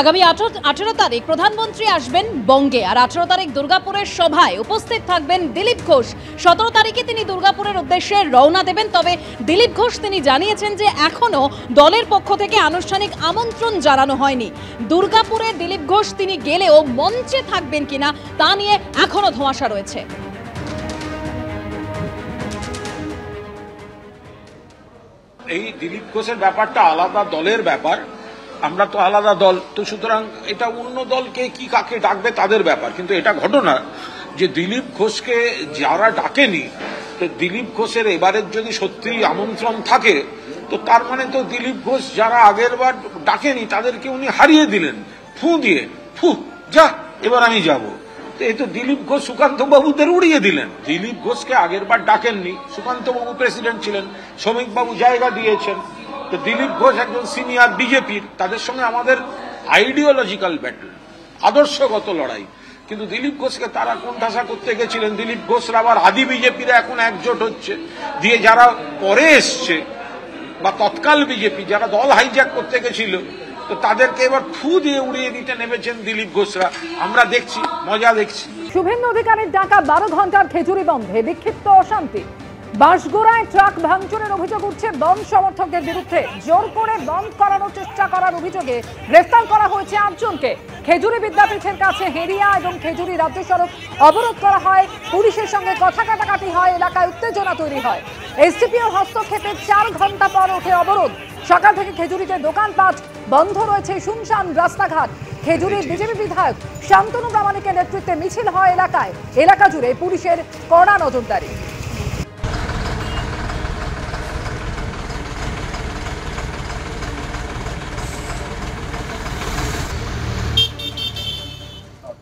আগামী 18 তারিখ প্রধানমন্ত্রী আসবেন বঙ্গে, আর 18 তারিখ দুর্গাপুরের সভায় উপস্থিত থাকবেন দিলীপ ঘোষ। 17 তারিখে তিনি দুর্গাপুরের উদ্দেশ্যে রওনা দেবেন। তবে দিলীপ ঘোষ তিনি জানিয়েছেন যে এখনো দলের পক্ষ থেকে আনুষ্ঠানিক আমন্ত্রণ জানানো হয়নি। দুর্গাপুরে দিলীপ ঘোষ তিনি গেলেও মঞ্চে থাকবেন কিনা তা নিয়ে এখনো ধোঁয়াশা রয়েছে। এই দিলীপ ঘোষের ব্যাপারটা আলাদা দলের ব্যাপার, আমরা তো আলাদা দল, তো সুতরাং এটা অন্য দলকে কি কাকে ডাকবে তাদের ব্যাপার। কিন্তু এটা ঘটনা যে দিলীপ ঘোষকে যারা ডাকেনি, তো দিলীপ ঘোষের এবারের যদি সত্যি আমন্ত্রণ থাকে তো তার মানে তো দিলীপ ঘোষ যারা আগের বার ডাকেনি তাদেরকে উনি হারিয়ে দিলেন ফু দিয়ে, ফু যা এবার আমি যাব। তো এই তো দিলীপ ঘোষ সুকান্ত বাবুদের উড়িয়ে দিলেন। দিলীপ ঘোষকে আগের বার ডাকেননি, সুকান্ত বাবু প্রেসিডেন্ট ছিলেন, শ্রমিক বাবু জায়গা দিয়েছেন। তো দিলীপ ঘোষ একজন সিনিয়র বিজেপির, তাদের সঙ্গে আমাদের আইডিওলজিক্যাল ব্যাটল, আদর্শগত লড়াই। কিন্তু দিলীপ ঘোষকে তারা কোণঠাসা করতে গেছিলেন। দিলীপ ঘোষরা আবার আদি বিজেপিরা এখন একজোট হচ্ছে, দিয়ে যারা পরে এসছে বা তৎকাল বিজেপি যারা দল হাইজ্যাক করতে গেছিল, তো তাদেরকে এবার ফু দিয়ে উড়িয়ে দিতে নেমেছেন দিলীপ ঘোষরা। আমরা দেখছি, মজা দেখছি। শুভেন্দু অধিকারীর ডাকা 12 ঘন্টার খেজুরি বন্ধে বিক্ষিপ্ত অশান্তি। বাঁশগোড়ায় ট্রাক ভাঙচুরের অভিযোগ উঠছে বন্ধ সমর্থকদের বিরুদ্ধে। জোর করে বন্ধ করানোর চেষ্টা করার অভিযোগে গ্রেফতার করা হয়েছে 8 জনকে। খেজুরি বিদ্যাপীঠের কাছে হেরিয়া এবং খেজুরি রাজ্য সড়ক অবরোধ করা হয়, পুলিশের সঙ্গে কথা কাটাকাটি হয়, এলাকায় উত্তেজনা তৈরি হয়। এসডিপিও হস্তক্ষেপে 4 ঘন্টা পর ওঠে অবরোধ। সকাল থেকে খেজুরিতে দোকানপাট বন্ধ রয়েছে, শুনশান রাস্তাঘাট। খেজুরির বিজেপি বিধায়ক শান্তনু প্রামাণিকের নেতৃত্বে মিছিল হয় এলাকায়। এলাকা জুড়ে পুলিশের কড়া নজরদারি।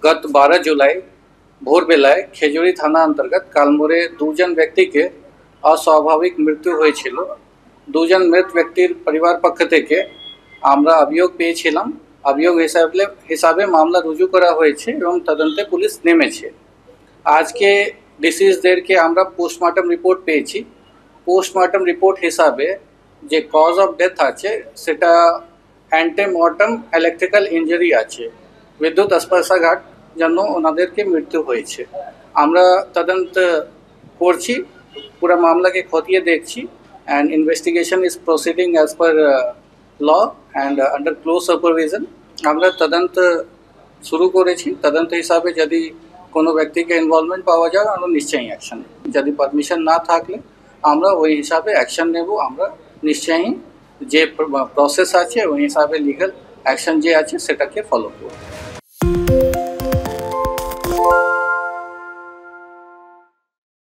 गत 12 जुलाई भोर बेलाয় খেজুরি থানা अंतर्गत কালমোড়ে 2 জন ব্যক্তিকে অস্বাভাবিক মৃত্যু হয়েছিল। 2 জন মৃত ব্যক্তির পরিবার পক্ষ থেকে আমরা অভিযোগ পেয়েছিলাম। অভিযোগ হিসাবে মামলা রুজু করা হয়েছে এবং তদন্তে পুলিশ নেমেছে। আজকে ডিসিজদেরকে আমরা পোস্টমর্টম রিপোর্ট পেয়েছি। পোস্টমর্টম রিপোর্ট হিসাবে যে কজ অফ ডেথ আছে সেটা অ্যান্টিমর্টম ইলেকট্রিক্যাল ইনজুরি আছে, বিদ্যুৎ স্পর্শাঘাত জন্য ওনাদেরকে মৃত্যু হয়েছে। আমরা তদন্ত করছি, পুরো মামলাকে খতিয়ে দেখছি, and investigation is proceeding as per law and under close supervision. আমরা তদন্ত শুরু করেছি। তদন্ত হিসাবে যদি কোনো ব্যক্তিকে ইনভলভমেন্ট পাওয়া যায় আমরা নিশ্চয়ই অ্যাকশন নেব। যদি পারমিশন না থাকলে আমরা ওই হিসাবে অ্যাকশন নেব। আমরা নিশ্চয়ই যে প্রসেস আছে ওই হিসাবে লিগাল অ্যাকশন যে আছে সেটাকে ফলো করব।